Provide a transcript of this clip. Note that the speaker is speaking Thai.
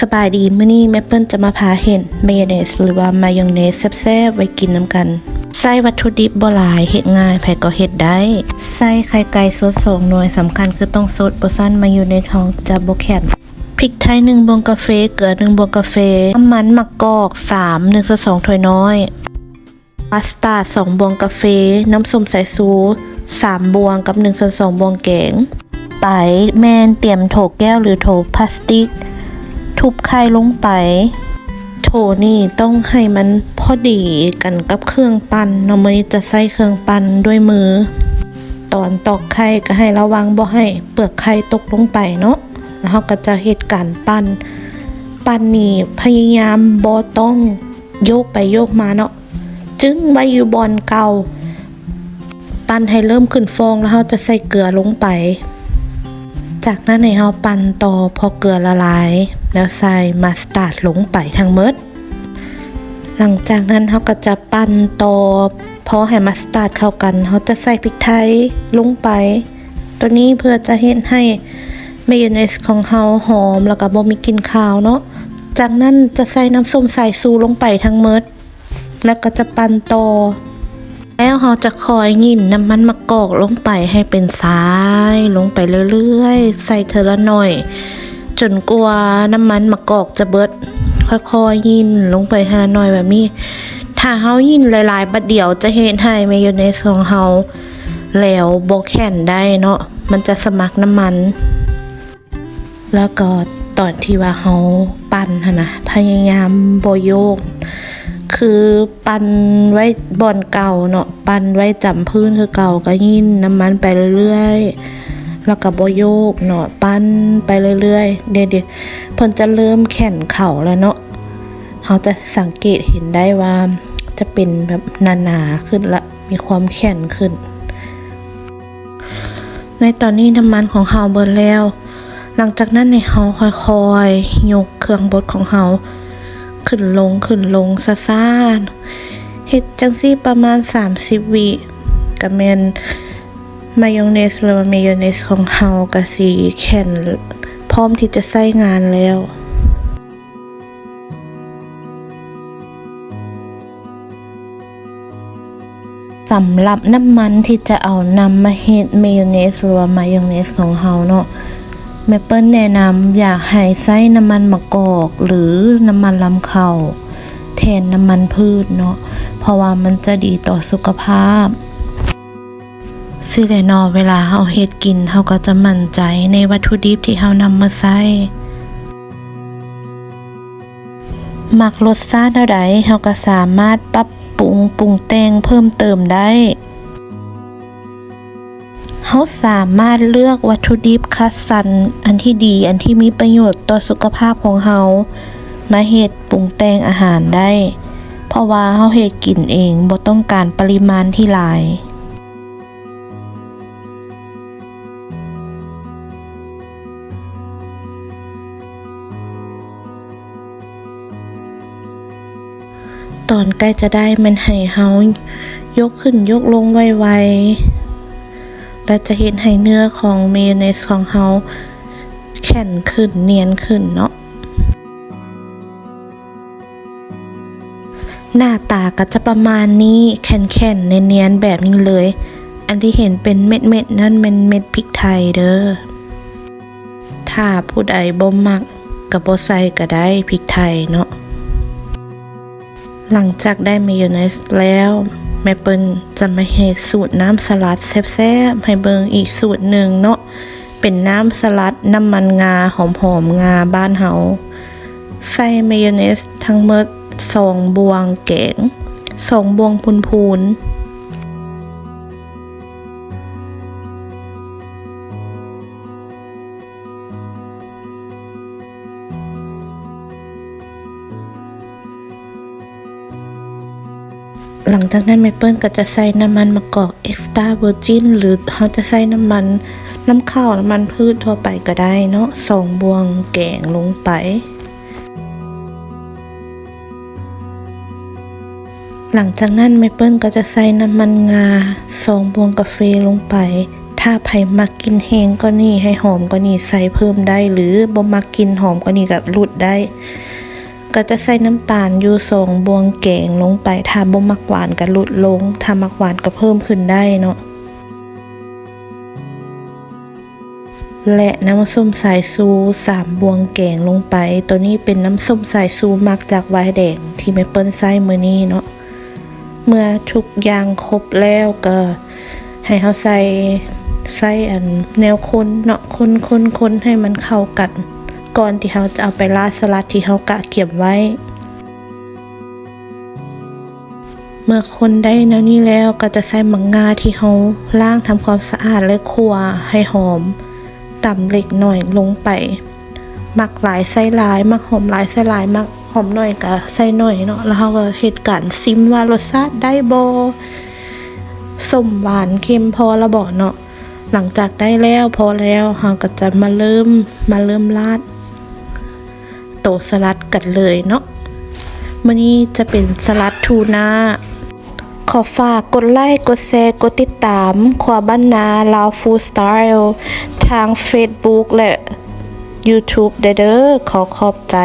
สบายดีมื้อนี้แม่เปิ้ลจะมาพาเห็นมายองเนสหรือว่ามายองเนสแซ่บๆไว้กินน้ำกันใส่วัตถุดิบบ่หลายเฮ็ดง่ายไผก็เฮ็ดได้ใส่ไข่ไก่สด2หน่วยสำคัญคือต้องสดบ่ซั่นมาอยู่ในท้องจะบ่แข็งพริกไทย1บวงกาแฟเกลือ1บวงกาแฟน้ำมันมะกอก3 1/2ถ้วยน้อยพาสต้า2บวงกาแฟน้ำส้มสายชู3บวงกับ1/2บวงแกงไปแม่นเตรียมโถแก้วหรือโถพลาสติกทุบไข่ลงไปโถนี่ต้องให้มันพอดีกันกับเครื่องปั้นเนาะมื้อนี้จะใส่เครื่องปั้นด้วยมือตอนตอกไข่ก็ให้ระวังบ่ให้เปลือกไข่ตกลงไปเนาะแล้วเฮาก็จะเฮ็ดการปั้นนี่พยายามบ่ต้องโยกไปโยกมาเนาะจึงไว้อยู่บอนเก่าปั้นให้เริ่มขึ้นฟองแล้วเฮาจะใส่เกลือลงไปจากนั้นให้เฮาปั่นต่อพอเกลือละลายแล้วใส่มัสตาร์ดลงไปทั้งหมดหลังจากนั้นเฮาก็จะปั่นต่อพอให้มัสตาร์ดเข้ากันเฮาจะใส่พริกไทยลงไปตัวนี้เพื่อจะเฮ็ดให้มายองเนสของเฮาหอมแล้วก็บ่มีกลิ่นคาวเนาะจากนั้นจะใส่น้ำส้มสายชูลงไปทั้งหมดแล้วก็จะปั่นต่อแล้วเราจะคอยยินน้ำมันมะกอกลงไปให้เป็นสายลงไปเรื่อยๆใส่เทละหน่อยจนกว่าน้ำมันมะกอกจะเบิดค่อยๆยินลงไปเทละหน่อยแบบนี้ถ้าเฮายินหลายๆบัดเดียวจะเฮ็ดให้มายองเนสของเฮาแล้วบ่แข็งได้เนาะมันจะสมักน้ำมันแล้วก็ตอนที่ว่าเฮาปั่นหั่นนะพยายามบ่โยกคือปั่นไว้บ่อนเก่าเนาะปั่นไว้จำพื้นคือเก่าก็ยินน้ำมันไปเรื่อยๆแล้วก็บ่โยกเนาะปั่นไปเรื่อยๆเดี๋ยวเพิ่นจะเริ่มแข็งเข่าแล้วเนาะเฮาจะสังเกตเห็นได้ว่าจะเป็นแบบหนาๆขึ้นละมีความแข็งขึ้นในตอนนี้น้ำมันของเฮาเบิดแล้วหลังจากนั้นเฮาค่อยๆยกเครื่องบดของเฮาขึ้นลงซ่าๆเฮ็ดจังซี่ประมาณ30วิก็แม่นมายองเนสหรือมายองเนสของเฮาก็สิแข็งพร้อมที่จะใช้งานแล้วสำหรับน้ำมันที่จะเอานำมาเฮ็ดมายองเนสหรือมายองเนสของเฮาเนาะแม่เปิ้ลแนะนำอยากให้ใช้น้ำมันมะกอกหรือน้ำมันลำข้าวแทนน้ำมันพืชเนาะเพราะว่ามันจะดีต่อสุขภาพสิได้เนาะเวลาเฮาเฮ็ดกินเฮาก็จะมั่นใจในวัตถุดิบที่เฮานำมาใช้มักรสชาติเท่าใดเฮาก็สามารถปรับปรุงแต่งเพิ่มเติมได้เฮาสามารถเลือกวัตถุดิบคัดสรรอันที่ดีอันที่มีประโยชน์ต่อสุขภาพของเฮามาเฮ็ดปรุงแต่งอาหารได้เพราะว่าเฮาเฮ็ดกินเองบ่ต้องการปริมาณที่หลายตอนใกล้จะได้มันให้เฮายกขึ้นยกลงไวๆและจะเห็นให้เนื้อของมายองเนสของเฮาแข็งขึ้นเนียนขึ้นเนาะหน้าตาก็จะประมาณนี้แข็งๆเนียนๆแบบนี้เลยอันที่เห็นเป็นเม็ดๆนั่นเป็นเม็ดพริกไทยเด้อถ้าผู้ใดบ่มักก็บ่ใส่ก็ได้พริกไทยเนาะหลังจากได้มายองเนสแล้วแม่เปิ้ลจะมาเฮ็ดสูตรน้ำสลัดแซ่บๆให้เบิ่งอีกสูตรหนึ่งเนาะเป็นน้ำสลัดน้ำมันงาหอมๆงาบ้านเฮาใส่มายองเนสทั้งหมด2บวงแกง2บวงพูนๆหลังจากนั้นแม่เปิ้ลก็จะใส่น้ำมันมะกอกเอ็กซ์ตร้าเวอร์จินหรือเขาจะใส่น้ำข้าวน้ำมันพืชทั่วไปก็ได้เนาะ2บวงแกงลงไปหลังจากนั้นแม่เปิ้ลก็จะใส่น้ำมันงา2บวงกาแฟลงไปถ้า ถ้าไผมักกินแห้งก็นี่ให้หอมก็นี่ใส่เพิ่มได้หรือบ่มักกินหอมก็นี่ก็ลดได้ก็จะใส่น้ำตาลอยู่2บวงแกงลงไปถ้าบ่มักหวานก็ลดลงถ้ามักหวานก็เพิ่มขึ้นได้เนาะและน้ำส้มสายชู3บวงแกงลงไปตัวนี้เป็นน้ำส้มสายชูมักจากไวน์แดงที่แม่เปิ้ลใส่มื้อนี้เนาะเมื่อทุกอย่างครบแล้วก็ให้เฮาใส่อันแนวคนเนาะคนให้มันเข้ากันก่อนที่เฮาจะเอาไปราดสลัดที่เฮากะเก็บไว้เมื่อคนได้แนวนี้แล้วก็จะใส่มังงาที่เฮาล้างทำความสะอาดและคั่วให้หอมตำเล็กหน่อยลงไปมักหลายใส่หลายมักหอมหลายใส่หลายมักหอมน้อยก็ใส่น้อยเนาะแล้วเฮาก็เฮ็ดการซิมว่ารสชาติได้บ่ส้มหวานเค็มพอละบ่เนาะหลังจากได้แล้วพอแล้วเฮาก็จะมาเริ่มราดโตสลัดกันเลยเนาะมื้อนี้จะเป็นสลัดทูน่าขอฝากกดไลค์กดแชร์กดติดตามครัวบ้านนาลาวฟู้ดสไตล์ทาง Facebook และ YouTube เด้อขอขอบใจ